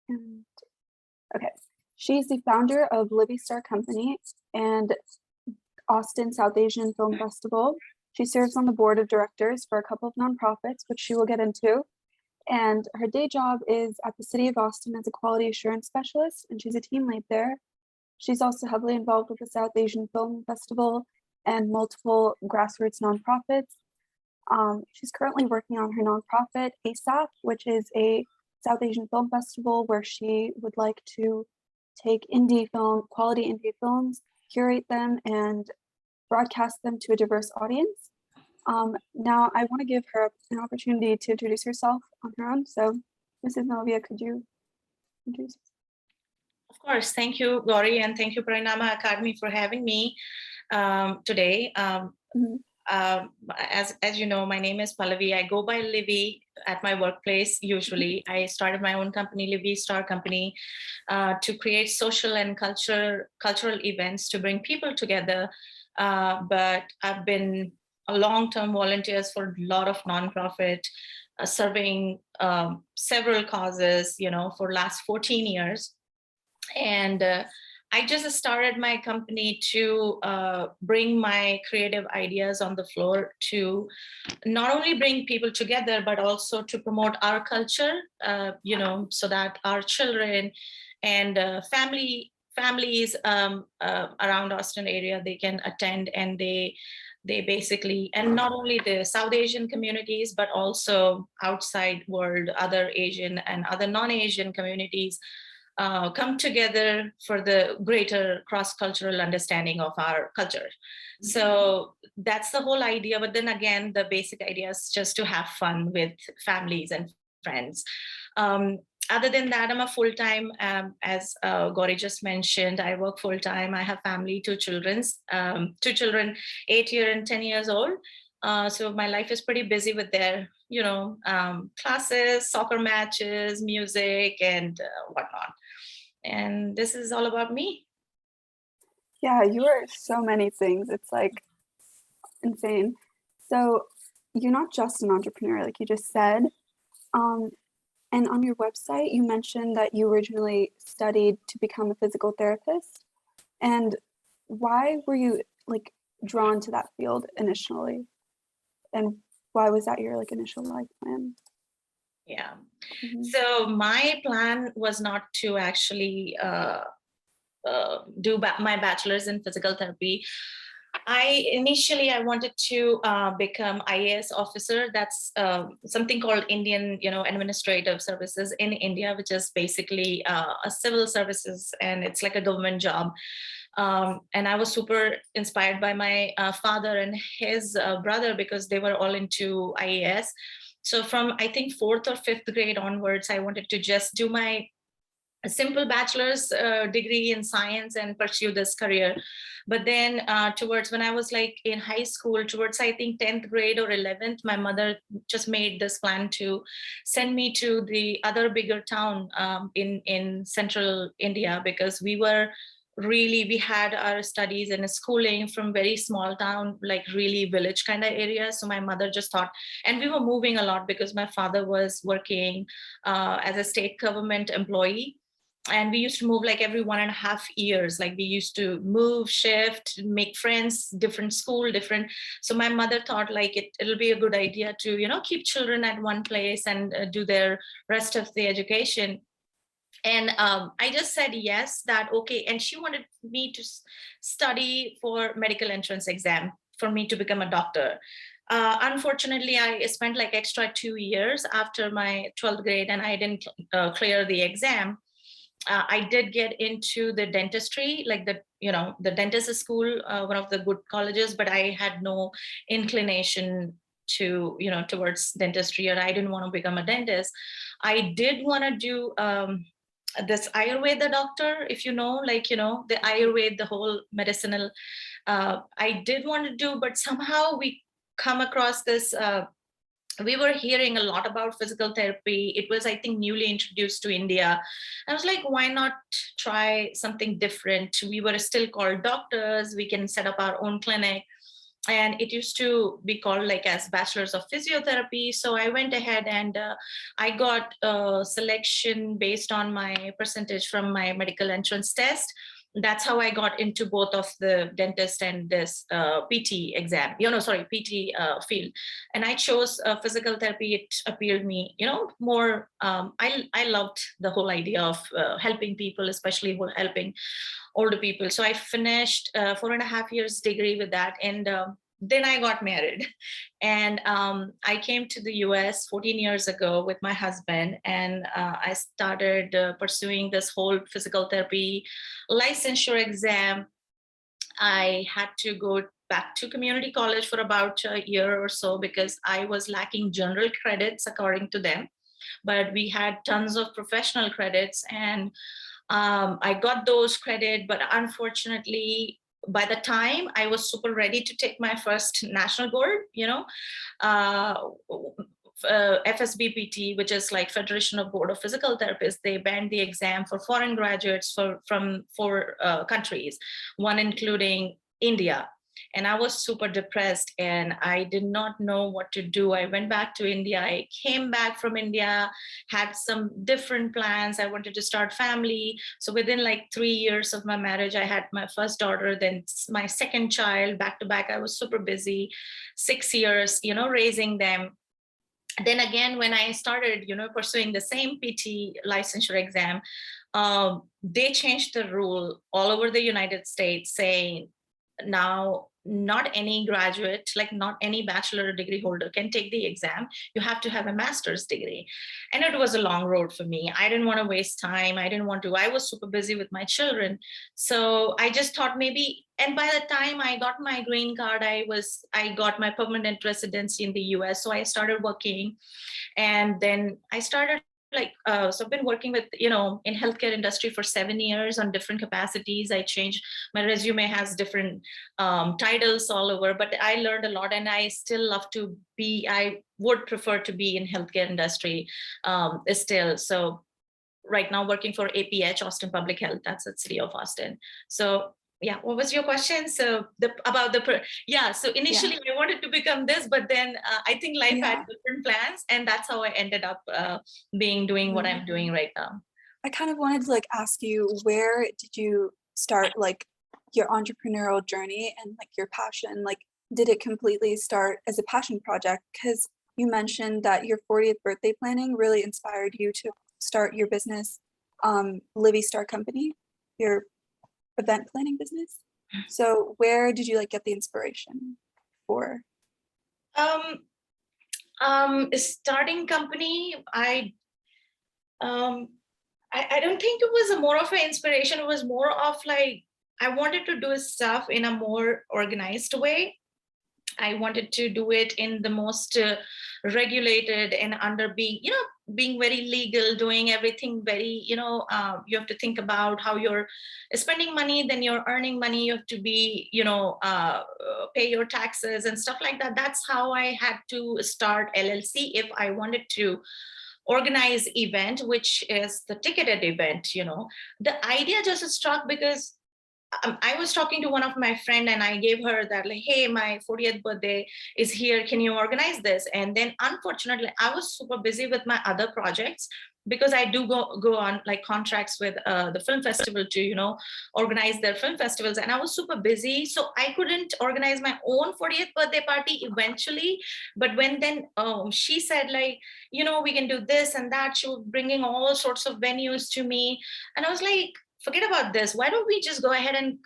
And okay, she's the founder of Livvie Star Company and Austin South Asian Film Festival. She serves on the board of directors for a couple of nonprofits, which she will get into. And her day job is at the City of Austin as a quality assurance specialist, and she's a team lead there. She's also heavily involved with the South Asian Film Festival and multiple grassroots nonprofits. She's currently working on her nonprofit, ASAP, which is a South Asian Film Festival where she would like to take quality indie films, curate them, and broadcast them to a diverse audience. Now I want to give her an opportunity to introduce herself on her own. So, Mrs. Livvie, could you introduce yourself? Of course. Thank you, Gauri, and thank you, Parinama Academy, for having me today. As you know, my name is Pallavi. I go by Livvie at my workplace. Usually, I started my own company, Livvie Star Company, to create social and cultural events to bring people together. But I've been a long-term volunteers for a lot of nonprofit, serving several causes, for last 14 years. And I just started my company to bring my creative ideas on the floor to not only bring people together, but also to promote our culture, so that our children and families around Austin area, they can attend, and they basically, and not only the South Asian communities, but also outside world, other Asian and other non-Asian communities come together for the greater cross-cultural understanding of our culture. So that's the whole idea. But then again, the basic idea is just to have fun with families and friends. Other than that, I'm a full-time, as Gauri just mentioned, I work full-time. I have family, two children, 8 years and 10 years old. So my life is pretty busy with their, classes, soccer matches, music, and whatnot. And this is all about me. Yeah, you are so many things. It's like insane. So you're not just an entrepreneur, like you just said. And on your website, you mentioned that you originally studied to become a physical therapist. And why were you drawn to that field initially? And why was that your initial life plan? Yeah. So my plan was not to actually do my bachelor's in physical therapy. Initially I wanted to become IAS officer. That's something called Indian, Administrative Services in India, which is basically a civil services, and it's like a government job. And I was super inspired by my father and his brother, because they were all into IAS. So from, I think, 4th or 5th grade onwards, I wanted to just do my simple bachelor's degree in science and pursue this career. But then towards when I was in high school, towards I think 10th grade or 11th, my mother just made this plan to send me to the other bigger town in central India, because we had our studies and schooling from very small town, really village kind of area. So my mother just thought, and we were moving a lot because my father was working as a state government employee. And we used to move every 1.5 years. We used to move, shift, make friends, different school, different. So my mother thought it'll be a good idea to, keep children at one place and do their rest of the education. And I just said yes, that okay. And she wanted me to study for medical entrance exam for me to become a doctor. Unfortunately, I spent extra 2 years after my 12th grade, and I didn't clear the exam. I did get into the dentistry, the dentist school, one of the good colleges, but I had no inclination to, towards dentistry, or I didn't want to become a dentist. I did want to do this Ayurveda doctor, if the Ayurveda, the whole medicinal, I did want to do, but somehow we come across this, we were hearing a lot about physical therapy. It was, I think, newly introduced to India. I was like, why not try something different? We were still called doctors. We can set up our own clinic. and it used to be called like as bachelor's of physiotherapy. So I went ahead and I got a selection based on my percentage from my medical entrance test. That's how I got into both of the dentist and this PT exam, PT field. And I chose physical therapy. It appealed me, more. I loved the whole idea of helping people, especially helping older people. So I finished 4.5 years degree with that. And then I got married, and I came to the US 14 years ago with my husband, and I started pursuing this whole physical therapy licensure exam. I had to go back to community college for about a year or so because I was lacking general credits according to them, but we had tons of professional credits, and I got those credit, but unfortunately, by the time I was super ready to take my first national board, uh, FSBPT, which is like Federation of Board of Physical Therapists, they banned the exam for foreign graduates from 4 countries, one including India. And I was super depressed and I did not know what to do. I went back to India. I came back from India, had some different plans. I wanted to start family. So within like 3 years of my marriage, I had my first daughter, then my second child, back to back. I was super busy, 6 years, raising them. Then again, when I started, pursuing the same PT licensure exam, they changed the rule all over the United States, saying now not any graduate, like not any bachelor degree holder can take the exam. You have to have a master's degree. And it was a long road for me. I didn't want to waste time. I was super busy with my children. So I just thought maybe, and by the time I got my green card, I got my permanent residency in the US. So I started working, and then I started so I've been working with, in healthcare industry for 7 years on different capacities. I changed, my resume has different titles all over, but I learned a lot, and I still love to I would prefer to be in healthcare industry still. So right now working for APH, Austin Public Health, that's the city of Austin. So yeah, what was your question? So so initially I wanted to become this, but then I think life had different plans, and that's how I ended up doing what I'm doing right now. I kind of wanted to ask you, where did you start your entrepreneurial journey and your passion? Did it completely start as a passion project? Because you mentioned that your 40th birthday planning really inspired you to start your business, Livvie Star Company, your event planning business. So where did you get the inspiration for? Starting company, I don't think it was more of an inspiration. It was more of I wanted to do stuff in a more organized way. I wanted to do it in the most regulated and under being very legal, doing everything very, you have to think about how you're spending money, then you're earning money, you have to be, pay your taxes and stuff like that. That's how I had to start LLC if I wanted to organize event, which is the ticketed event. The idea just struck because I was talking to one of my friend, and I gave her that hey, my 40th birthday is here, can you organize this? And then unfortunately I was super busy with my other projects, because I do go on contracts with the film festival to organize their film festivals, and I was super busy, so I couldn't organize my own 40th birthday party eventually. But when then she said we can do this and that, she was bringing all sorts of venues to me, and I was like, forget about this. Why don't we just go ahead and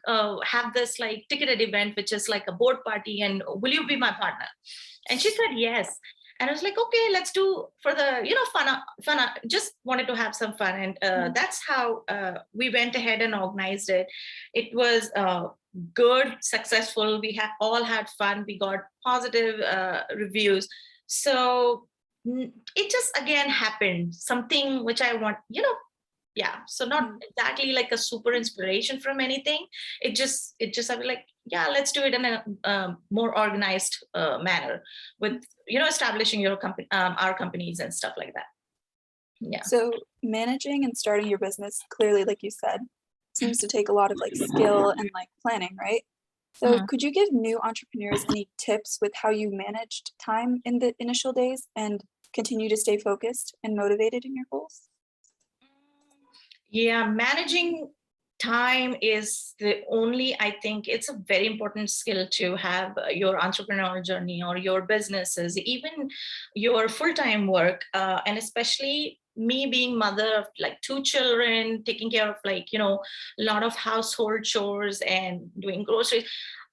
have this ticketed event, which is a board party, and will you be my partner? And she said yes. And I was like, okay, let's do for the fun. Just wanted to have some fun, and that's how we went ahead and organized it. It was good, successful. We all had fun. We got positive reviews. So it just again happened, something which I want, so not exactly a super inspiration from anything. It just I was let's do it in a more organized manner, with establishing your company, our companies and stuff like that. So managing and starting your business, clearly, like you said, seems to take a lot of skill and planning, right? So could you give new entrepreneurs any tips with how you managed time in the initial days and continue to stay focused and motivated in your goals? Yeah, managing time is the only, I think it's a very important skill to have your entrepreneurial journey or your businesses, even your full-time work, and especially me being mother of like 2 children, taking care of like, a lot of household chores and doing groceries.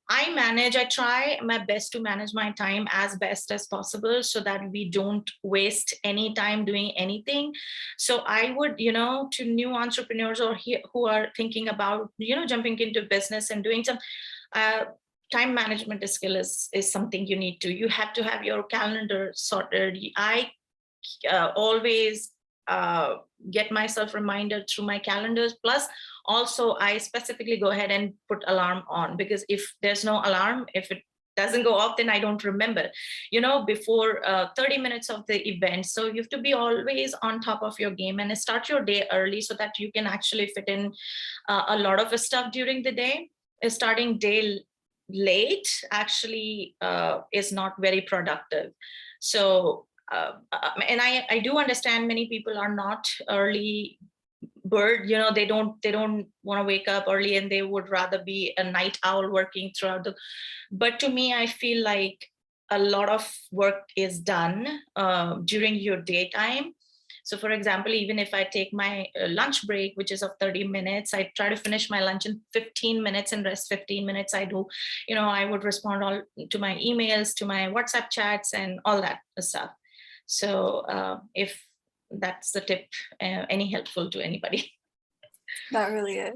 I try my best to manage my time as best as possible so that we don't waste any time doing anything. So I would, to new entrepreneurs or who are thinking about, jumping into business and doing some uh, time management skill is something you have to have your calendar sorted. I always get myself reminded through my calendars. Plus, also I specifically go ahead and put alarm on, because if there's no alarm, if it doesn't go off, then I don't remember, before 30 minutes of the event. So you have to be always on top of your game and start your day early so that you can actually fit in a lot of stuff during the day. Starting day late actually is not very productive. So and I do understand many people are not early bird, they don't want to wake up early and they would rather be a night owl working throughout the, but to me I feel like a lot of work is done during your daytime. So for example, even if I take my lunch break, which is of 30 minutes, I try to finish my lunch in 15 minutes and rest 15 minutes. I do, I would respond all to my emails, to my WhatsApp chats and all that stuff. So if that's the tip, any helpful to anybody. That really is.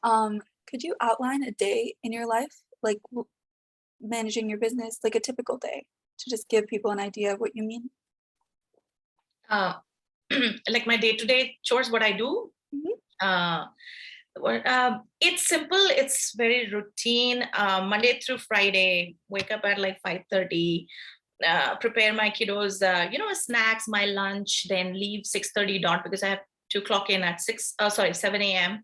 Could you outline a day in your life, like managing your business, like a typical day, to just give people an idea of what you mean? Uh, like my day-to-day chores, what I do. Mhm. It's simple. It's very routine. Monday through Friday, wake up at like 5:30. Prepare my kiddos, snacks, my lunch, then leave 6:30 dot, because I have to clock in at 7 a.m.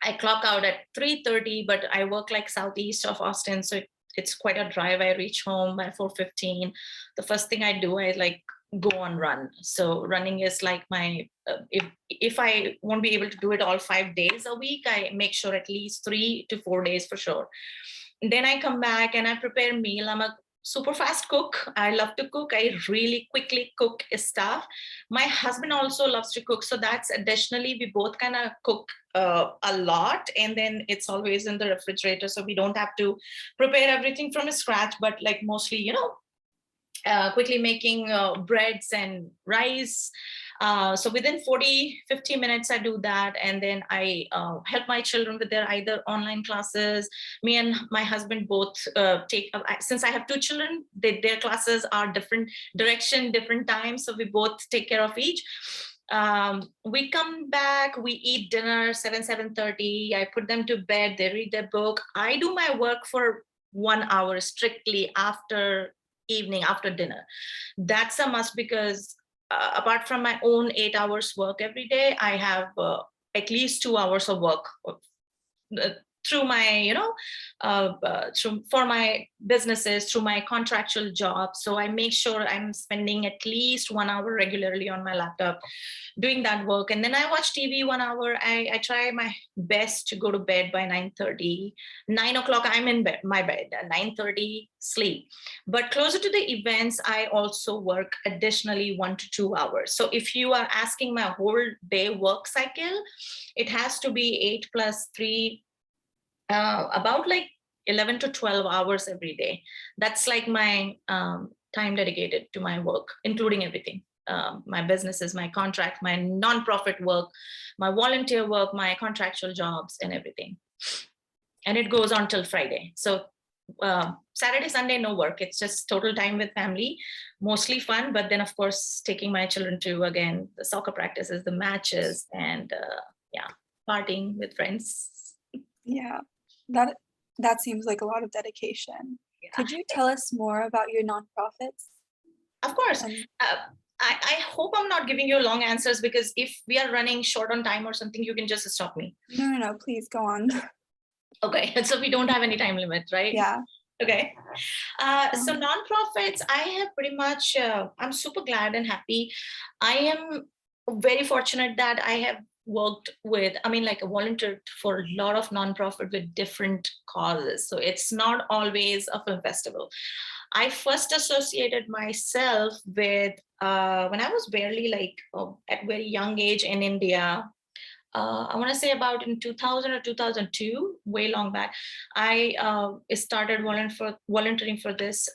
I clock out at 3:30, but I work like southeast of Austin, so it's quite a drive. I reach home by 4:15. The first thing I do, I like go on run. So running is like my if I won't be able to do it all 5 days a week, I make sure at least 3 to 4 days for sure. Then I come back and I prepare meal. I'm a super fast cook. I love to cook. I really quickly cook stuff. My husband also loves to cook, so that's additionally we both kind of cook a lot, and then it's always in the refrigerator, so we don't have to prepare everything from scratch, but like mostly quickly making breads and rice. So within 40-50 minutes, I do that. And then I help my children with their either online classes. Me and my husband both take, since I have 2 children, their classes are different direction, different times. So we both take care of each. We come back, we eat dinner, 7:30. I put them to bed, they read their book. I do my work for 1 hour strictly after evening, after dinner. That's a must, because apart from my own 8 hours work every day, I have at least 2 hours of work through my for my businesses, through my contractual job. So I make sure I'm spending at least 1 hour regularly on my laptop doing that work. And then I watch TV 1 hour. I try my best to go to bed by 9:30. 9 o'clock I'm in bed, my bed. At 9:30 sleep. But closer to the events, I also work additionally 1 to 2 hours. So if you are asking my whole day work cycle, it has to be 8 + 3, about like 11 to 12 hours every day. That's like my time dedicated to my work, including everything. My businesses, my contract, my nonprofit work, my volunteer work, my contractual jobs, and everything. And it goes on till Friday. So Saturday, Sunday, no work. It's just total time with family, mostly fun. But then, of course, taking my children to, again, the soccer practices, the matches, and partying with friends. Yeah, that seems like a lot of dedication. Yeah. Could you tell us more about your nonprofits? Of course. And I hope I'm not giving you long answers, because if we are running short on time or something, you can just stop me. no, please go on. Okay, so we don't have any time limit, right? Yeah. Okay. So Um, nonprofits, I have pretty much, I'm super glad and happy. I am very fortunate that I have worked with, I mean, like, volunteered for a lot of nonprofit with different causes. So it's not always a film festival. I first associated myself with, when I was barely like at very young age in India. I want to say about in 2000 or 2002, way long back, I started volunteering for this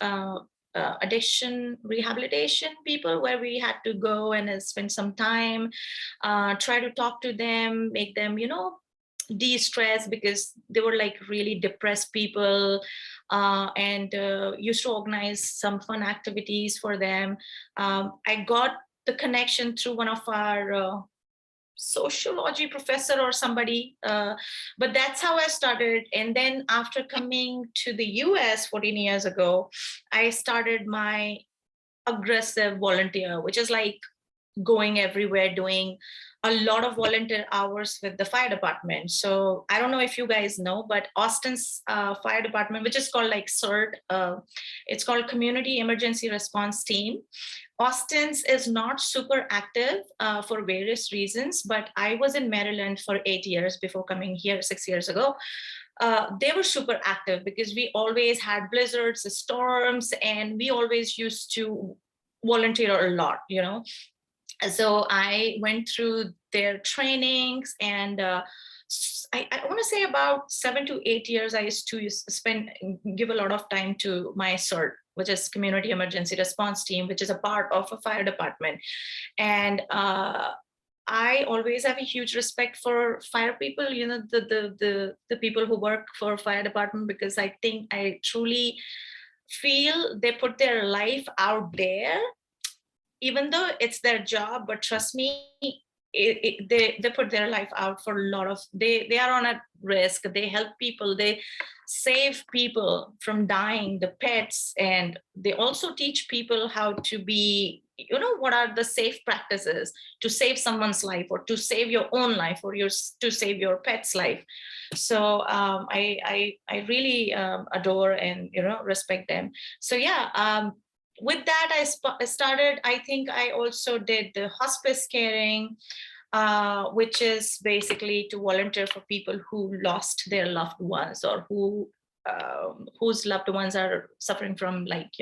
addiction rehabilitation people, where we had to go and spend some time, try to talk to them, make them, de-stress, because they were like really depressed people, and used to organize some fun activities for them. I got the connection through one of our sociology professor or somebody, but that's how I started. And then after coming to the US 14 years ago, I started my aggressive volunteer, which is like going everywhere, doing a lot of volunteer hours with the fire department. So I don't know if you guys know, but Austin's fire department, which is called like CERT, it's called Community Emergency Response Team. Austin's is not super active for various reasons, but I was in Maryland for 8 years before coming here 6 years ago. They were super active because we always had blizzards, storms, and we always used to volunteer a lot, So I went through their trainings, and I want to say about 7 to 8 years I used to give a lot of time to my CERT, which is Community Emergency Response Team, which is a part of a fire department. And I always have a huge respect for fire people, the people who work for fire department, because I think I truly feel they put their life out there, even though it's their job. But trust me, they put their life out for a lot of, they are on a risk. They help people, they save people from dying, the pets, and they also teach people how to be, what are the safe practices to save someone's life, or to save your own life, or to save your pet's life. So I really adore and respect them. So yeah, with that I started. I think I also did the hospice caring, which is basically to volunteer for people who lost their loved ones, or whose loved ones are suffering from, like,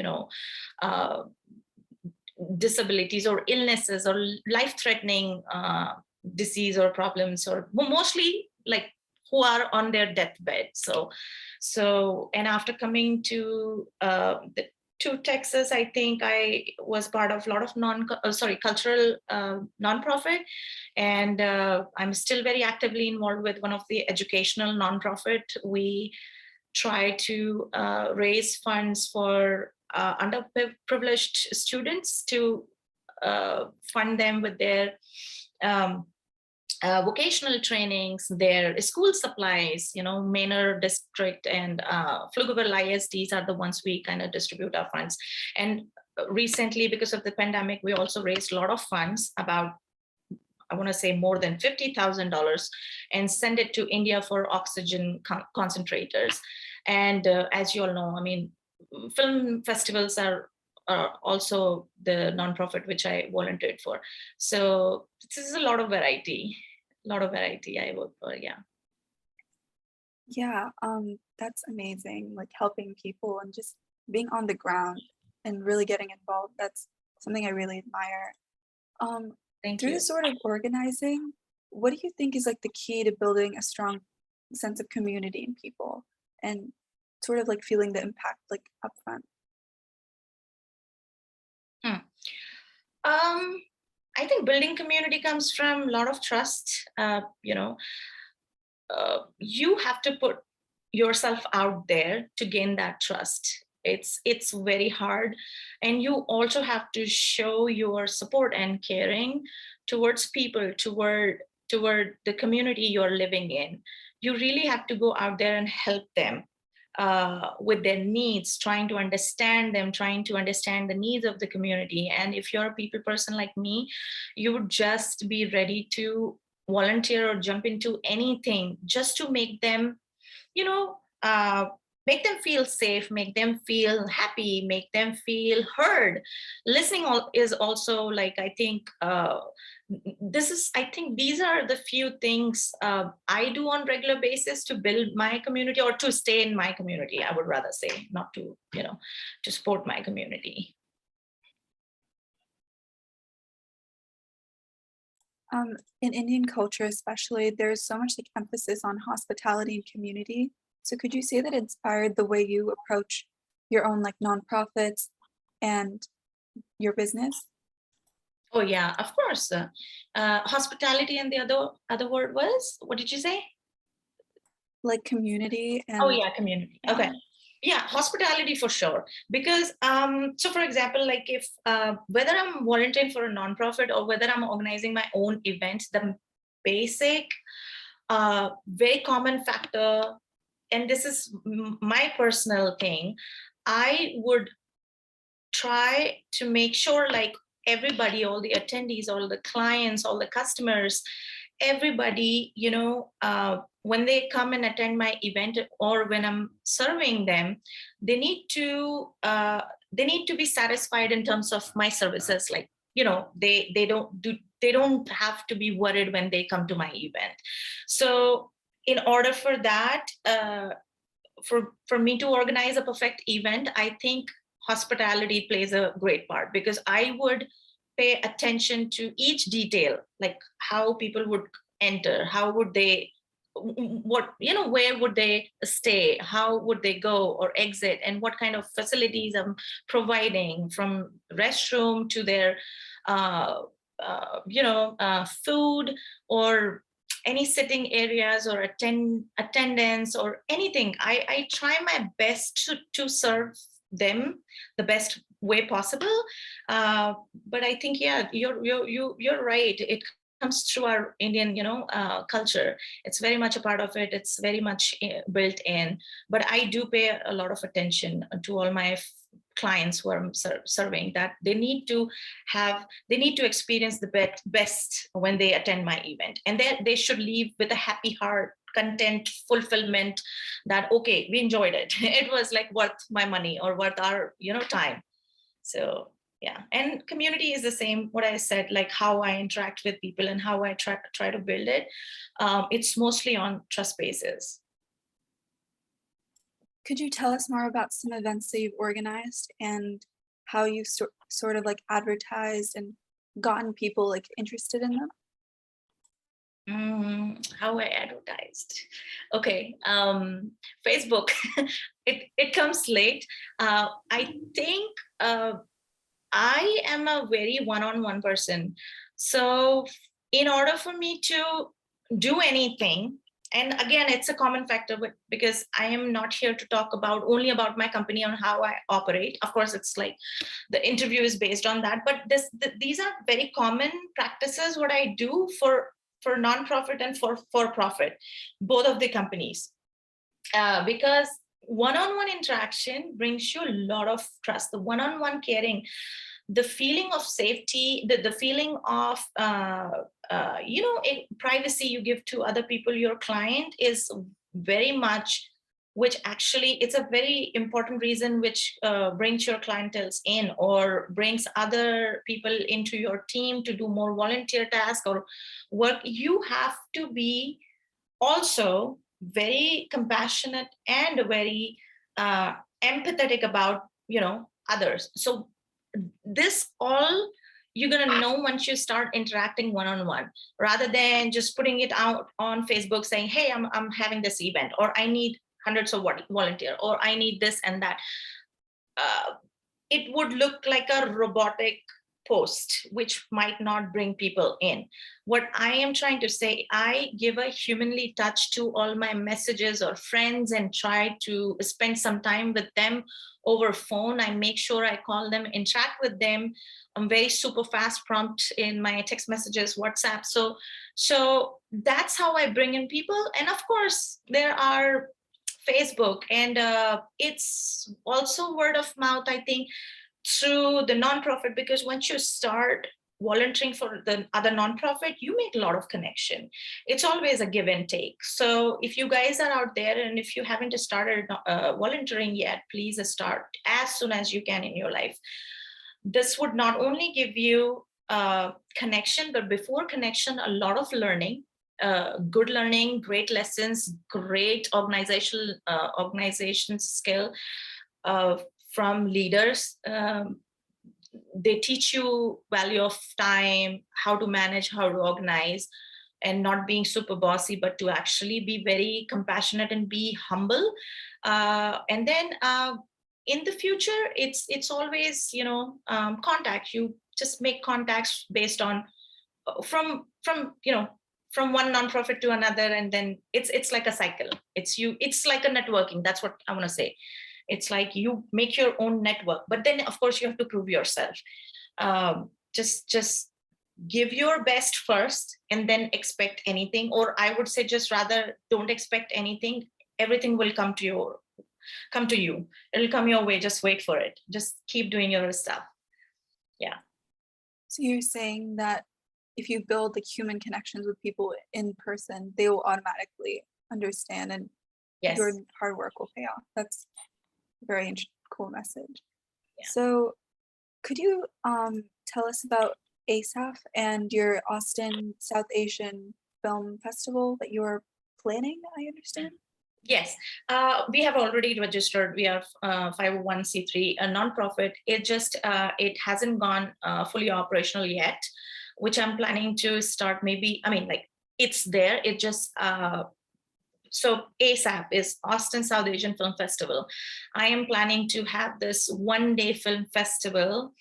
uh, disabilities or illnesses or life-threatening disease or problems, or mostly like who are on their deathbed. And after coming to Texas, I think I was part of a lot of cultural nonprofit, and I'm still very actively involved with one of the educational nonprofit. We try to raise funds for underprivileged students to fund them with their vocational trainings, their school supplies. Manor District and Pflugerville ISDs are the ones we kind of distribute our funds. And recently, because of the pandemic, we also raised a lot of funds, about, I want to say, more than $50,000, and send it to India for oxygen concentrators. And as you all know, I mean, film festivals are also the nonprofit which I volunteered for. So this is a lot of variety I work for. Yeah. yeah, that's amazing. Like helping people and just being on the ground and really getting involved. That's something I really admire. Um, Thank through you. this sort of organizing, what do you think is like the key to building a strong sense of community in people and sort of like feeling the impact like upfront? Hmm. I think building community comes from a lot of trust. You have to put yourself out there to gain that trust. It's very hard, and you also have to show your support and caring towards people, toward the community you're living in. You really have to go out there and help them with their needs, trying to understand them, trying to understand the needs of the community. And if you're a people person like me, you would just be ready to volunteer or jump into anything just to make them you know, make them feel safe, make them feel happy, make them feel heard. Listening is also like, I think, I think these are the few things I do on regular basis to build my community, or to stay in my community, I would rather say, not to, to support my community. In Indian culture, especially, there's so much like emphasis on hospitality and community. So could you say that inspired the way you approach your own like nonprofits and your business? Oh yeah, of course. Hospitality, and the other word was, what did you say? Like community and Oh yeah, community. Okay. Yeah, hospitality for sure. Because so for example, like if whether I'm volunteering for a nonprofit or whether I'm organizing my own event, the basic very common factor, and this is my personal thing, I would try to make sure like everybody, all the attendees, all the clients, all the customers, everybody, when they come and attend my event or when I'm serving them, they need to be satisfied in terms of my services. Like, they don't have to be worried when they come to my event. So in order for that, for me to organize a perfect event, I think hospitality plays a great part, because I would pay attention to each detail, like how people would enter, how would they, where would they stay, how would they go or exit, and what kind of facilities I'm providing, from restroom to their food, or any sitting areas, or attendance, or anything. I try my best to serve them the best way possible. But I think, yeah, you're right. It comes through our Indian, culture. It's very much a part of it. It's very much built in. But I do pay a lot of attention to all my clients who I'm serving, that they need to experience the best when they attend my event, and then they should leave with a happy heart, content, fulfillment, that okay, we enjoyed it. It was like worth my money, or worth our time. So yeah, and community is the same, what I said, like how I interact with people and how I try to build it. It's mostly on trust basis. Could you tell us more about some events that you've organized and how you sort of like advertised and gotten people like interested in them? How I advertised. Okay. Facebook. It comes late. I think I am a very one-on-one person. So in order for me to do anything, and again, it's a common factor, but because I am not here to talk only about my company and how I operate. Of course, it's like the interview is based on that, but these are very common practices, what I do for nonprofit and for profit, both of the companies, because one-on-one interaction brings you a lot of trust. The one-on-one caring, the feeling of safety, the feeling of privacy you give to other people, your client, is very much, which actually it's a very important reason which brings your clientels in, or brings other people into your team to do more volunteer tasks or work. You have to be also very compassionate and very empathetic about others. So this all you're going to know once you start interacting one-on-one, rather than just putting it out on Facebook saying, hey, I'm having this event, or I need hundreds of volunteer, or I need this and that. It would look like a robotic post, which might not bring people in. What I am trying to say, I give a humanly touch to all my messages or friends and try to spend some time with them over phone. I make sure I call them, interact with them. I'm very super fast, prompt in my text messages, WhatsApp. So that's how I bring in people. And of course, there are Facebook, and it's also word of mouth, I think, through the nonprofit, because once you start volunteering for the other nonprofit, you make a lot of connection. It's always a give and take. So if you guys are out there and if you haven't started volunteering yet, please start as soon as you can in your life. This would not only give you connection, but before connection, a lot of learning, good learning, great lessons, great organization skill from leaders. They teach you value of time, how to manage, how to organize, and not being super bossy, but to actually be very compassionate and be humble. And then in the future, it's always, contact. You just make contacts based on from one nonprofit to another, and then it's like a cycle. It's like a networking. That's what I want to say. It's like you make your own network, but then of course you have to prove yourself. Just give your best first and then expect anything, or I would say just rather don't expect anything. Everything will come to you. It'll come your way. Just wait for it. Just keep doing your stuff. Yeah. So you're saying that if you build like human connections with people in person, they will automatically understand, and Yes. your hard work will pay off. That's a very cool message. Yeah. So could you tell us about ASAF and your Austin South Asian Film Festival that you're planning, I understand? Yes, we have already registered. We are 501c3, a nonprofit. It hasn't gone fully operational yet, which I'm planning to start maybe, it's there. It just, so ASAP is Austin South Asian Film Festival. I am planning to have this one-day film festival.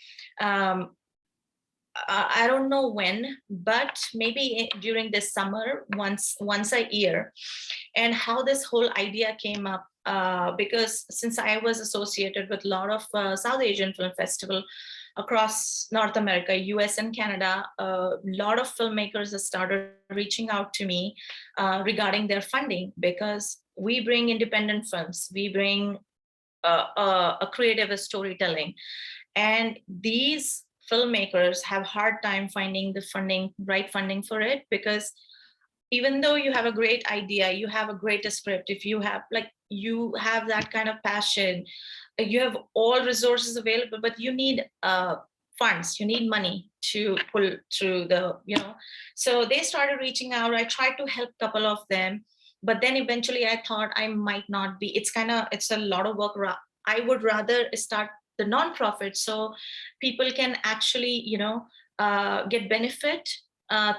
I don't know when, but maybe during this summer, once a year. And how this whole idea came up, because since I was associated with a lot of South Asian film festival across North America, US and Canada, a lot of filmmakers have started reaching out to me regarding their funding, because we bring independent films, we bring a creative storytelling, and these filmmakers have hard time finding the right funding for it, because even though you have a great idea, you have a great script, if you have that kind of passion, you have all resources available, but you need funds, you need money to pull through so they started reaching out. I tried to help a couple of them, but then eventually I thought I might not be, it's a lot of work. I would rather start the nonprofit so people can actually get benefit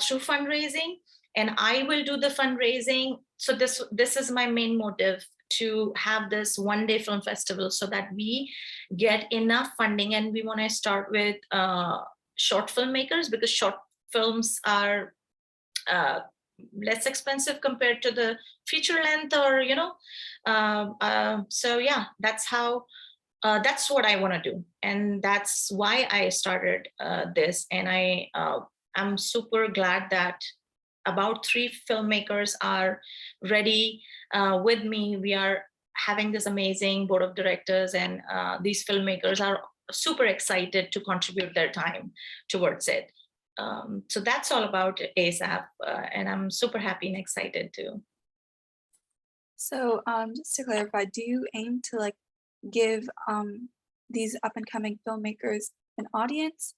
through fundraising, and I will do the fundraising. So this is my main motive, to have this one-day film festival so that we get enough funding. And we want to start with short filmmakers, because short films are less expensive compared to the feature length, or so yeah, that's what I want to do, and that's why I started this. And I'm super glad that about 3 filmmakers are ready with me. We are having this amazing board of directors, and these filmmakers are super excited to contribute their time towards it. So that's all about ASAP, and I'm super happy and excited too. So just to clarify, do you aim to give these up and coming filmmakers an audience,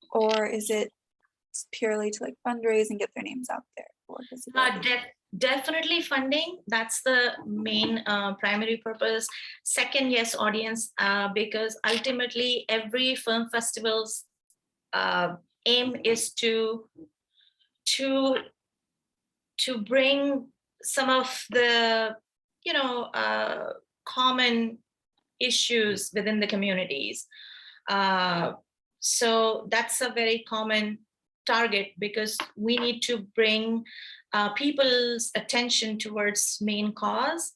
or is it purely to fundraise and get their names out there for visibility? Definitely funding. That's the main primary purpose. Second, yes, audience, because ultimately every film festival's aim is to bring some of the common issues within the communities. So that's a very common target, because we need to bring people's attention towards main cause.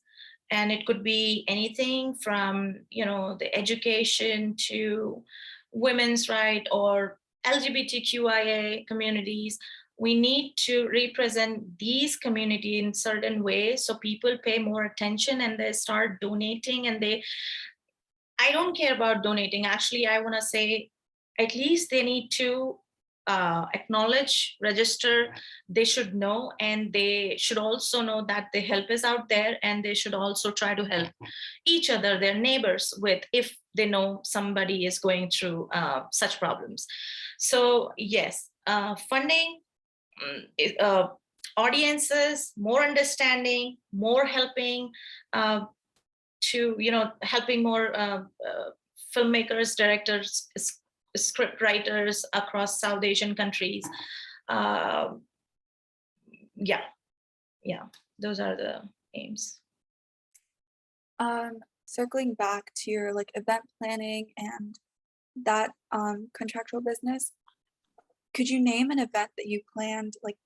And it could be anything from the education to women's right or LGBTQIA communities. We need to represent these communities in certain ways so people pay more attention and they start donating. And I don't care about donating. Actually, I want to say at least they need to acknowledge, register, they should know, and they should also know that the help is out there, and they should also try to help each other, their neighbors, with if they know somebody is going through such problems. So yes, funding, audiences, more understanding, more helping, to helping more filmmakers, directors, script writers across South Asian countries. Yeah, those are the aims. Circling back to your like event planning and that contractual business, could you name an event that you planned, like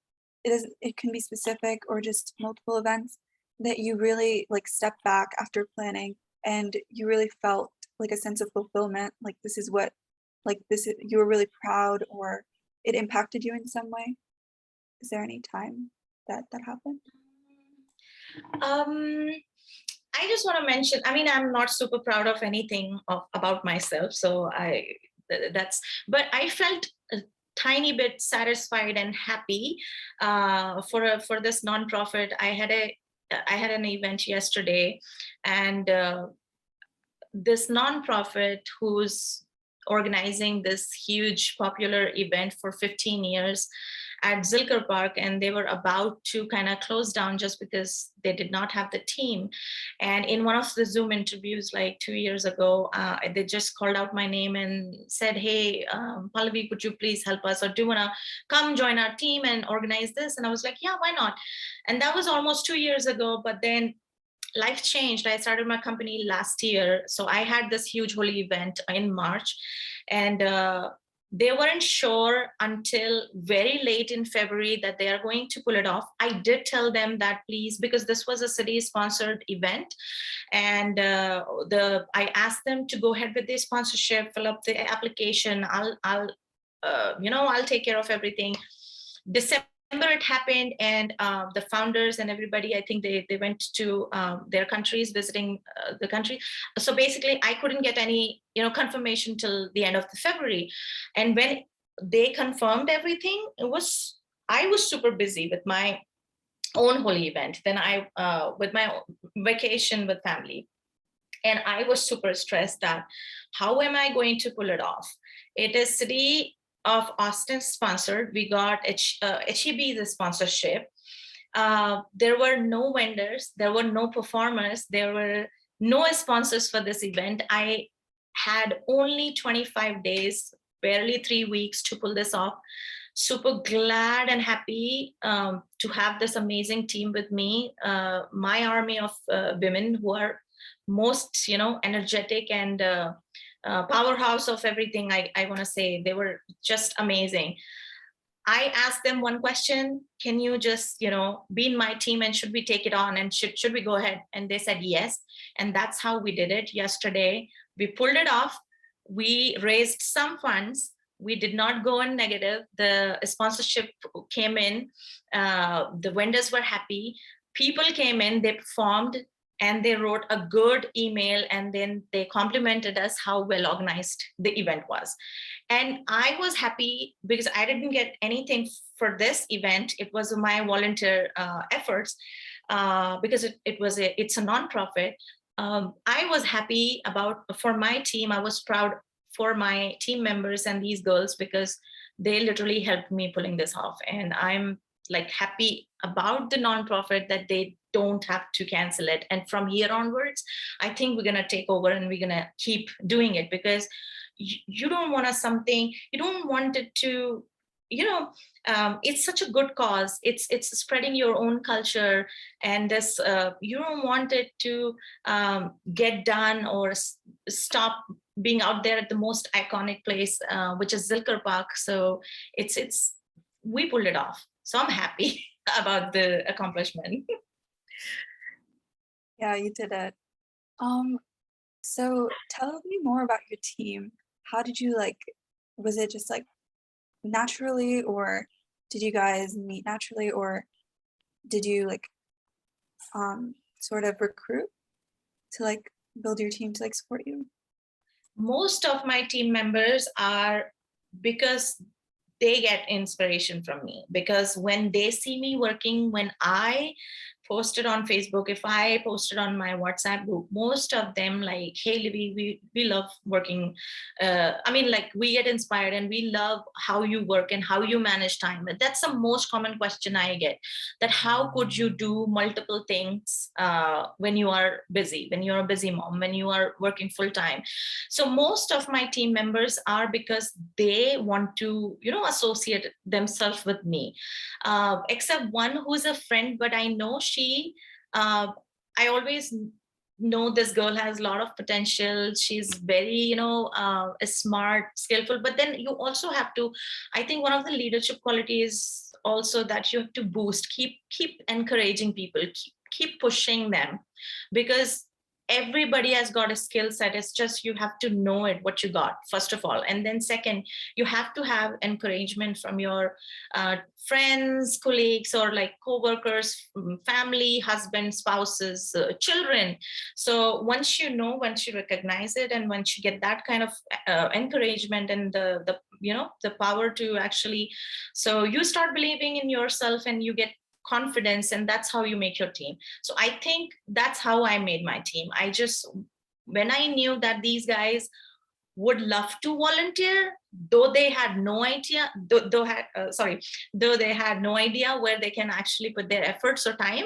it can be specific or just multiple events that you really like stepped back after planning and you really felt like a sense of fulfillment, like this is what, like this is, you were really proud or it impacted you in some way? Is there any time that happened? I just want to mention, I mean, I'm not super proud of anything about myself, so but I felt a tiny bit satisfied and happy for this nonprofit. I had an event yesterday, and this nonprofit who's organizing this huge popular event for 15 years at Zilker Park, and they were about to kind of close down just because they did not have the team. And in one of the Zoom interviews like 2 years ago, they just called out my name and said, hey, Pallavi, could you please help us, or do you want to come join our team and organize this? And I was like, yeah, why not? And that was almost 2 years ago, but then life changed. I started my company last year. So I had this huge holy event in March, and they weren't sure until very late in February that they are going to pull it off. I did tell them that please, because this was a city sponsored event, and I asked them to go ahead with the sponsorship, fill up the application. I'll take care of everything. December it happened, and the founders and everybody, I think they went to their countries, visiting the country. So basically I couldn't get any confirmation till the end of the February. And when they confirmed everything, I was super busy with my own holy event, then I with my vacation with family, and I was super stressed that how am I going to pull it off? It is city of Austin sponsored. We got HEB the sponsorship. There were no vendors, there were no performers, there were no sponsors for this event. I had only 25 days, barely 3 weeks to pull this off. Super glad and happy to have this amazing team with me, my army of women who are most energetic and powerhouse of everything. I want to say they were just amazing. I asked them one question: can you just be in my team, and should we take it on, and should we go ahead? And they said yes, and that's how we did it yesterday. We pulled it off. We raised some funds. We did not go in negative. The sponsorship came in, the vendors were happy, people came in, they performed, and they wrote a good email, and then they complimented us how well organized the event was. And I was happy because I didn't get anything for this event. It was my volunteer efforts, because it's a nonprofit. I was happy for my team. I was proud for my team members and these girls, because they literally helped me pulling this off. And I'm like happy about the nonprofit that they don't have to cancel it. And from here onwards, I think we're going to take over and we're going to keep doing it, because you don't want it to, it's such a good cause. It's spreading your own culture, and this you don't want it to get done or stop being out there at the most iconic place, which is Zilker Park. So we pulled it off. So I'm happy about the accomplishment. Yeah, you did it. So tell me more about your team. How did you was it just naturally, or did you guys meet naturally, or did you sort of recruit to build your team to support you? Most of my team members are, because they get inspiration from me, because when they see me working, when I posted on Facebook, if I posted on my WhatsApp group, most of them like, hey Livvie, we love working. I mean, like, we get inspired and we love how you work and how you manage time. And that's the most common question I get, that how could you do multiple things when you are busy, when you're a busy mom, when you are working full time. So most of my team members are, because they want to, you know, associate themselves with me, except one who's a friend, but I know I always know this girl has a lot of potential. She's very, you know, smart, skillful. But then you also have to, I think one of the leadership qualities also, that you have to boost, keep encouraging people, keep pushing them, because everybody has got a skill set. It's just you have to know it, what you got, first of all. And then second, you have to have encouragement from your friends, colleagues, or like co-workers, family, husband, spouses, children. So once you know, once you recognize it, and once you get that kind of encouragement and the you know, the power to actually, so you start believing in yourself and you get confidence, and that's how you make your team. So I think that's how I made my team. I just, when I knew that these guys would love to volunteer, though they had no idea, though they had no idea where they can actually put their efforts or time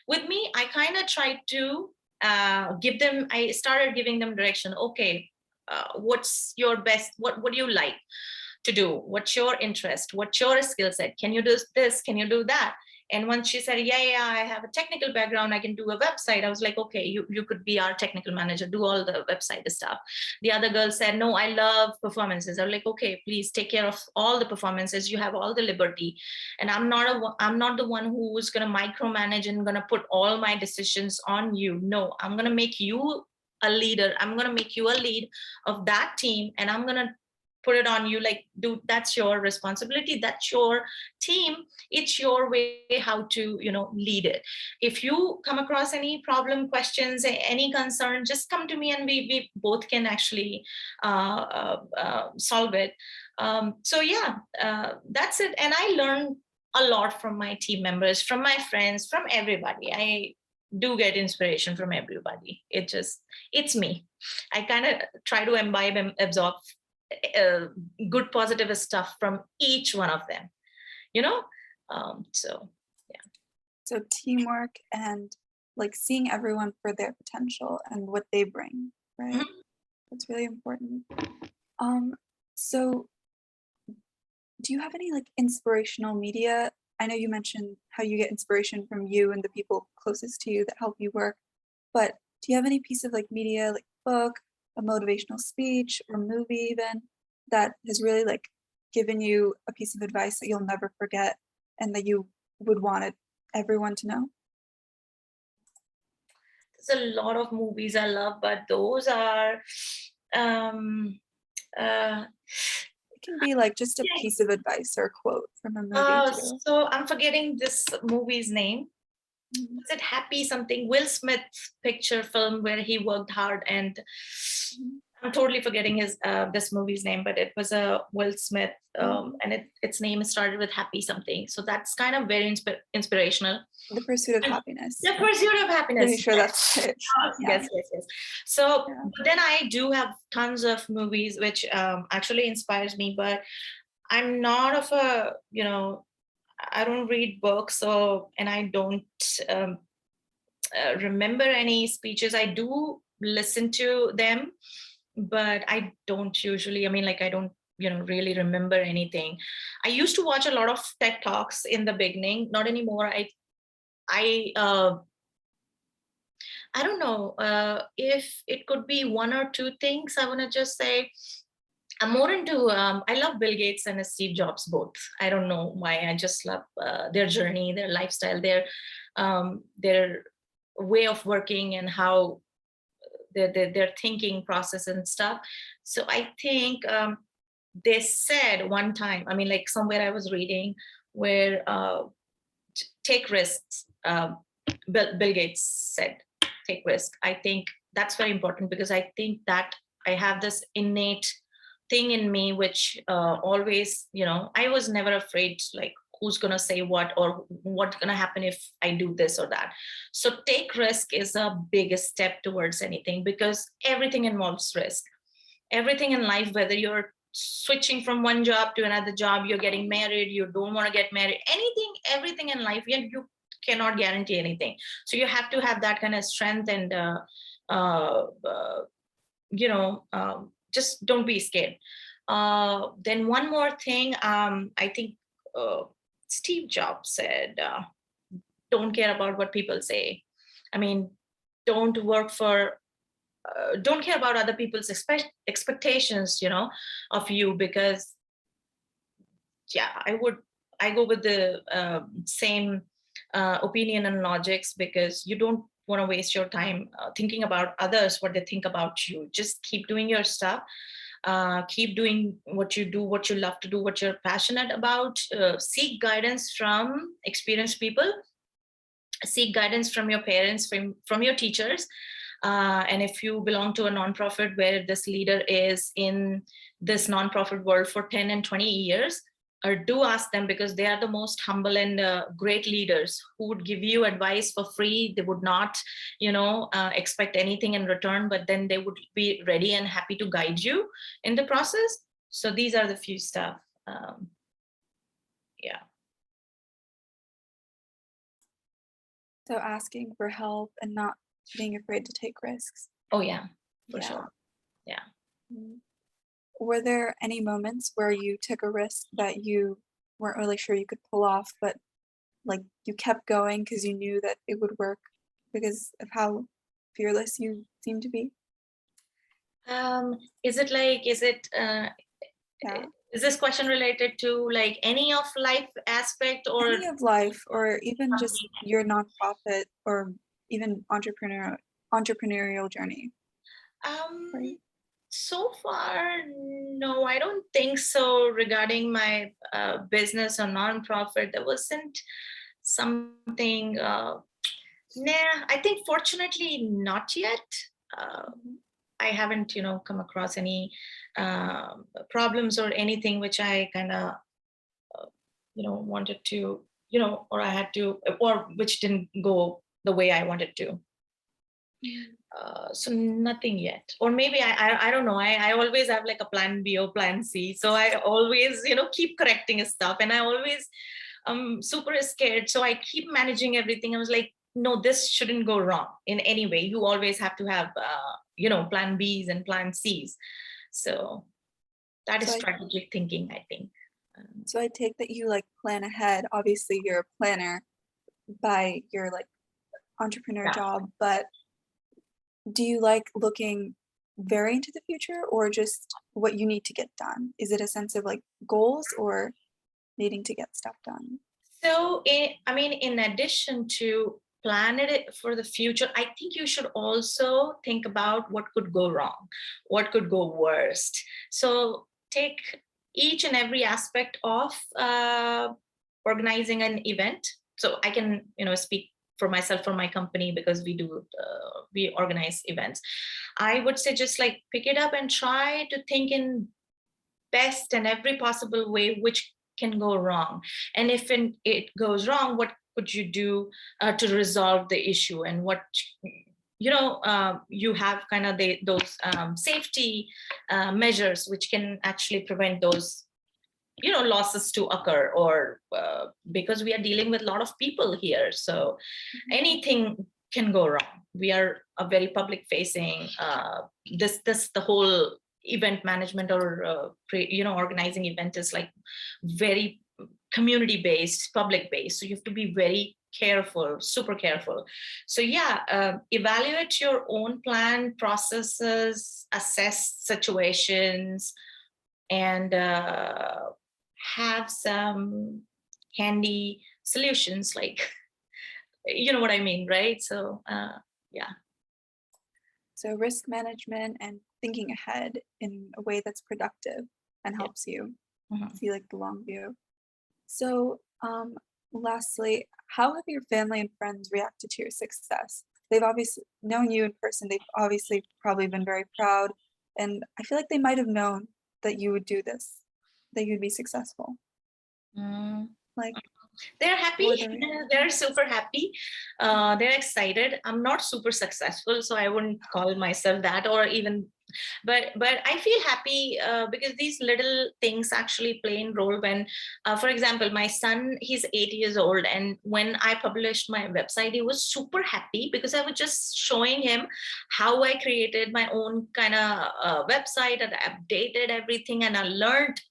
with me, I kind of tried to I started giving them direction. Okay, what's your best, what do you like to do, what's your interest, what's your skill set, can you do this, can you do that? And once she said, yeah, I have a technical background, I can do a website, I was like, okay, you could be our technical manager, do all the website stuff. The other girl said, no, I love performances. I was like, okay, please take care of all the performances, you have all the liberty. And I'm not the one who's going to micromanage and going to put all my decisions on you. No, I'm going to make you a leader, I'm going to make you a lead of that team, and I'm going to put it on you, like, dude, that's your responsibility, that's your team, it's your way how to, you know, lead it. If you come across any problem, questions, any concern, just come to me, and we both can actually solve it. So yeah, that's it. And I learned a lot from my team members, from my friends, from everybody. I do get inspiration from everybody. It's me. I kind of try to imbibe and absorb good positive stuff from each one of them, you know. So yeah, So teamwork and like seeing everyone for their potential and what they bring, right? Mhm. That's really important. So do you have any like inspirational media? I know you mentioned how you get inspiration from you and the people closest to you that help you work, but do you have any piece of like media, like book, a motivational speech, or movie even, that has really like given you a piece of advice that you'll never forget and that you would want everyone to know? there's a lot of movies I love, but those are uh It can be like just a yeah. piece of advice or a quote from a movie too. So I'm forgetting this movie's name. Mhm, Is it Happy something? Will Smith picture film where he worked hard, and mhm, I'm totally forgetting his this movie's name, but it was a Will Smith, mhm. and its name started with Happy something. So that's kind of very inspirational. The Pursuit of And Happiness. the pursuit of Pretty happiness. sure that's it. Yeah, Yes. So, yeah. but then I do have tons of movies which actually inspires me, but I'm not of a, you know, I don't read books, so, and I don't um, remember any speeches. I do listen to them, but I don't usually, I mean, like, I don't, you know, really remember anything. I used to watch a lot of TED Talks in the beginning, not anymore. I I don't know if it could be one or two things. I want to just say I'm more into, I love Bill Gates and Steve Jobs both. I don't know why. I just love their journey, their lifestyle, their way of working, and how their thinking process and stuff. So I think they said one time, I mean, like, somewhere I was reading where take risks. Bill Gates said, take risk. I think that's very important, because I think that I have this innate thing in me which always, I was never afraid, like who's going to say what or what's going to happen if I do this or that. So take risk is a biggest step towards anything, because everything involves risk. Everything in life, whether you're switching from one job to another job, you're getting married, you don't want to get married, everything in life, you cannot guarantee anything. So you have to have that kind of strength, and uh, uh, just don't be scared. Then one more thing, I think Steve Jobs said, don't care about what people say. I mean, don't work for, don't care about other people's expectations, of you, because yeah, I go with the same opinion and logics, because you don't want to waste your time thinking about others, what they think about you. Just keep doing your stuff. Keep doing what you do, what you love to do, what you're passionate about. Seek guidance from experienced people. Seek guidance from your parents, from your teachers. And if you belong to a nonprofit where this leader is in this nonprofit world for 10 and 20 years, or do ask them, because they are the most humble and great leaders who would give you advice for free. They would not, expect anything in return, but then they would be ready and happy to guide you in the process. So these are the few stuff. Yeah. So asking for help and not being afraid to take risks. Oh yeah, for sure. Yeah. Were there any moments where you took a risk that you weren't really sure you could pull off, but like you kept going because you knew that it would work because of how fearless you seem to be? Is this question related to like any of life aspect, or any of life, or even just your nonprofit, or even entrepreneurial journey? Right. So far, no, I don't think so. Regarding my business or nonprofit, there wasn't something. I think fortunately not yet. I haven't, come across any problems or anything which I kind of, wanted to, or I had to, or which didn't go the way I wanted to. So nothing yet. Or maybe I don't know. I always have like a plan B or plan C. So I always, keep correcting stuff, and I always super scared. So I keep managing everything. I was like, no, this shouldn't go wrong in any way. You always have to have, plan Bs and plan Cs. So that is strategic thinking, I think. So I take that you like plan ahead. Obviously, you're a planner by your like entrepreneur job, but do you like looking very into the future, or just what you need to get done? Is it a sense of like goals or needing to get stuff done? So, in addition to plan it for the future, I think you should also think about what could go wrong, what could go worst. So take each and every aspect of organizing an event. So I can, speak for myself, for my company, because we organize events. I would say just like pick it up and try to think in best and every possible way which can go wrong. And if it goes wrong, what could you do to resolve the issue? And what, you have kind of those safety measures which can actually prevent those losses to occur, or because we are dealing with a lot of people here, so anything can go wrong. We are a very public facing the whole event management, or organizing event is like very community based, public based, so you have to be very careful, super careful. So evaluate your own plan, processes, assess situations, and have some handy solutions, like you know what I mean, right? So So risk management and thinking ahead in a way that's productive and helps you see like the long view. So lastly, how have your family and friends reacted to your success? They've obviously known you in person. They've obviously probably been very proud, and I feel like they might have known that you would do this, that you'd be successful? Mm. Like, They're happy. what are the They're super happy. They're excited. I'm not super successful, so I wouldn't call myself that, or even. But I feel happy because these little things actually play a role when, for example, my son, he's 8 years old, and when I published my website, he was super happy because I was just showing him how I created my own kind of website, and I updated everything, and I learned.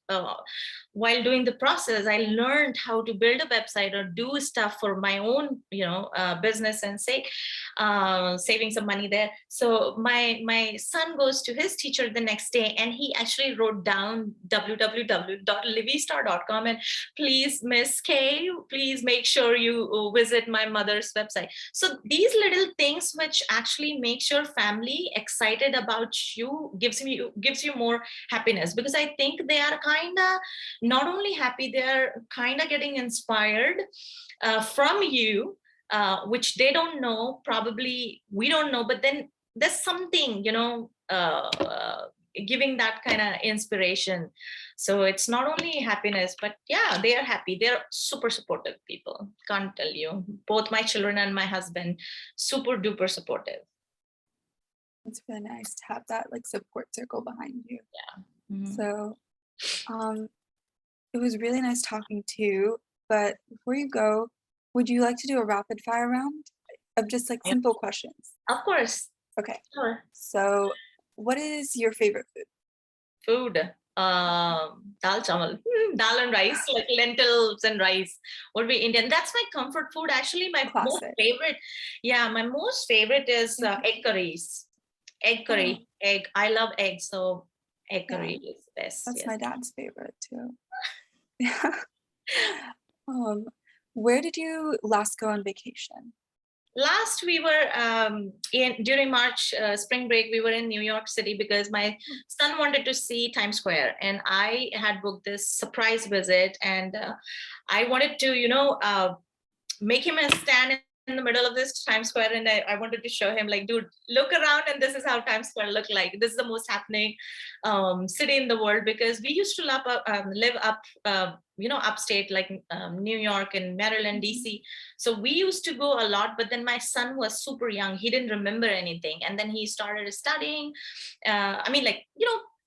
While doing the process, I learned how to build a website or do stuff for my own, business and sake, saving some money there. So my son goes to his teacher the next day, and he actually wrote down www.livviestar.com, and please, Miss K, please make sure you visit my mother's website. So these little things which actually makes your family excited about you gives you more happiness, because I think they are kind of not only happy, they're kind of getting inspired from you, which they don't know, probably we don't know, but then there's something, giving that kind of inspiration. So it's not only happiness, but yeah, they are happy. They're super supportive people. Can't tell you. Both my children and my husband, super duper supportive. It's really nice to have that like support circle behind you. Yeah. Mm-hmm. So, it was really nice talking to you. But before you go, would you like to do a rapid fire round of just like simple questions? Of course. Okay. Sure. So, what is your favorite food? Food. Dal chawal, dal and rice, like lentils and rice would be Indian. That's my comfort food. Actually, my most Classic. favorite. Yeah, my most favorite is egg curries. Egg curry, egg. I love eggs, so egg curry is best. That's yes. my dad's favorite too. Where did you last go on vacation? Last we were during March spring break, we were in New York City because my son wanted to see Times Square, and I had booked this surprise visit, and I wanted to make him a stand in the middle of this Times Square, and I wanted to show him, like, dude, look around, and this is how Times Square look like. This is the most happening city in the world, because we used to live up upstate, like New York and Maryland, DC. So we used to go a lot, but then my son was super young. He didn't remember anything, and then he started studying.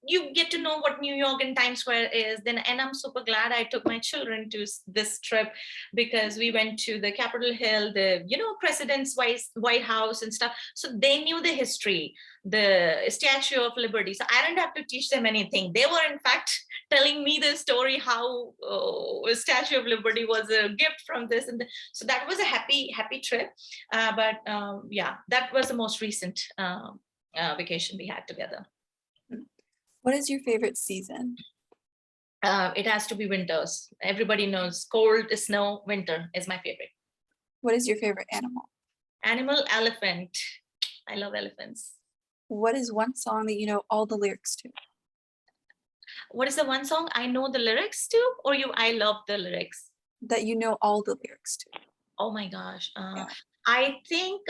You get to know what New York and Times Square is then, and I'm super glad I took my children to this trip, because we went to the Capitol Hill, the President's White House and stuff. So they knew the history, the Statue of Liberty. So I didn't have to teach them anything. They were in fact telling me the story how Statue of Liberty was a gift from this and so that was a happy trip. That was the most recent vacation we had together. What is your favorite season? It has to be winters. Everybody knows cold, snow, winter is my favorite. What is your favorite animal? Animal, elephant. I love elephants. What is one song that you know all the lyrics to? What is the one song I know the lyrics to, or I love the lyrics? That you know all the lyrics to. Oh my gosh. I think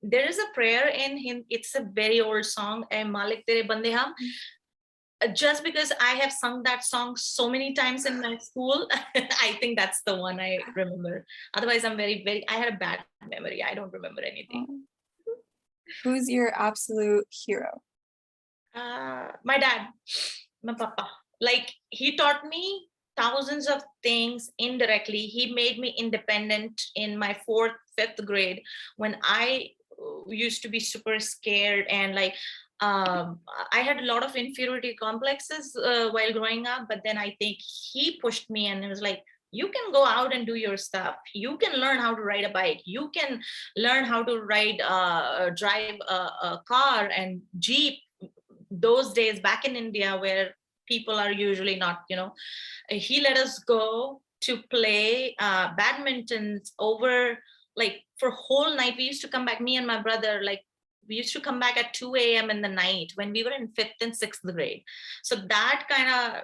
there is a prayer in him. It's a very old song, Malik Tere Bande Hum. Just because I have sung that song so many times in my school, I think that's the one I remember. Otherwise, I'm I had a bad memory. I don't remember anything. Who's your absolute hero? My dad, my papa. Like, he taught me thousands of things indirectly. He made me independent in my 4th, 5th grade, when I used to be super scared, and like I had a lot of inferiority complexes while growing up, but then I think he pushed me, and it was like, you can go out and do your stuff. You can learn how to ride a bike. You can learn how to drive a car and Jeep. Those days back in India, where people are usually not, he let us go to play badminton over, like, for whole night. We used to come back, me and my brother, like, we used to come back at 2 a.m. in the night when we were in 5th and 6th grade. So that kind of,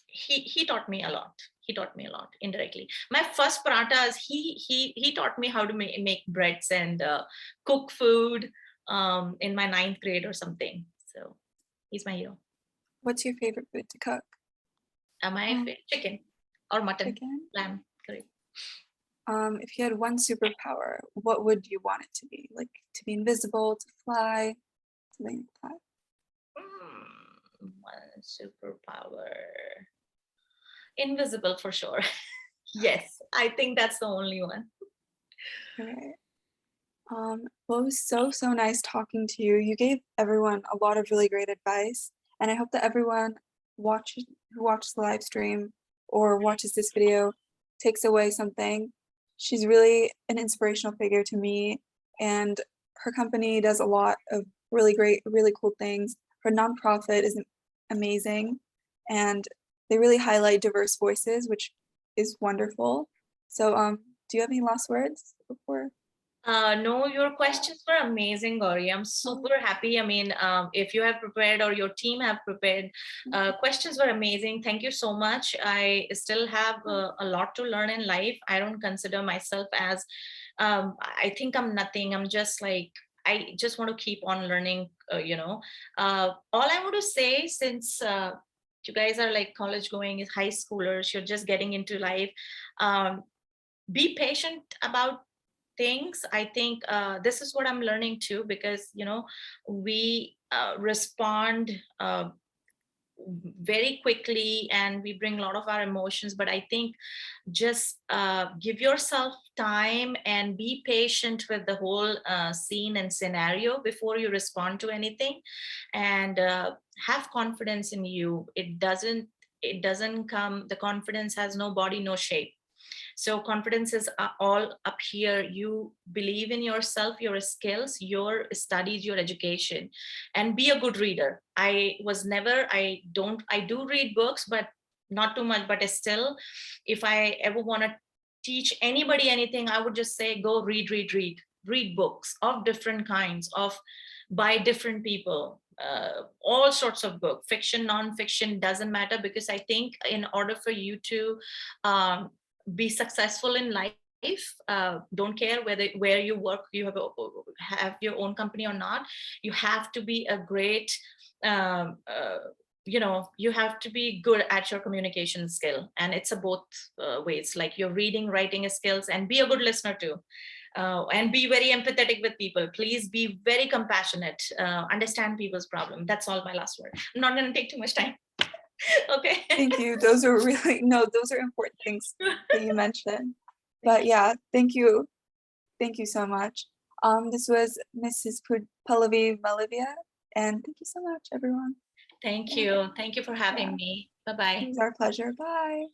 he taught me a lot. He taught me a lot indirectly. My first parathas, he taught me how to make breads and cook food in my 9th grade or something. So He's my hero. What's your favorite food to cook? Chicken or mutton, Chicken. lamb curry. If you had one superpower, what would you want it to be? Like to be invisible, to fly, something like that. One superpower. Invisible for sure. Yes, I think that's the only one. All right. Well, it was so nice talking to you. You gave everyone a lot of really great advice, and I hope that everyone who watches the live stream or watches this video takes away something. She's really an inspirational figure to me, and her company does a lot of really great, really cool things. Her nonprofit is amazing, and they really highlight diverse voices, which is wonderful. So, do you have any last words before? No, your questions were amazing, Gauri. I'm super happy. I mean, if you have prepared or your team have prepared, questions were amazing. Thank you so much. I still have a lot to learn in life. I don't consider myself as, I think I'm nothing. I'm just like, I just want to keep on learning, All I want to say, since you guys are like college going, high schoolers, you're just getting into life, be patient about things. I think this is what I'm learning too, because we respond very quickly and we bring a lot of our emotions, but I think just give yourself time and be patient with the whole scene and scenario before you respond to anything, and have confidence in you. It doesn't come, the confidence has no body, no shape. So confidence is all up here. You believe in yourself, your skills, your studies, your education, and be a good reader. I do read books, but not too much, but still, if I ever want to teach anybody anything, I would just say, go read books of different kinds, by different people, all sorts of book, fiction, non-fiction, doesn't matter, because I think in order for you to be successful in life, don't care where you work, you have your own company or not, you have to be a great you have to be good at your communication skill, and it's a both ways, like your reading, writing skills, and be a good listener too. And be very empathetic with people. Please be very compassionate, understand people's problem. That's all my last word. I'm not going to take too much time. Okay. Thank you. Those are those are important things that you mentioned. But yeah, thank you. Thank you so much. This was Mrs. Pallavi Malivia, and thank you so much, everyone. Thank you. Thank you for having me. Bye-bye. It was our pleasure. Bye.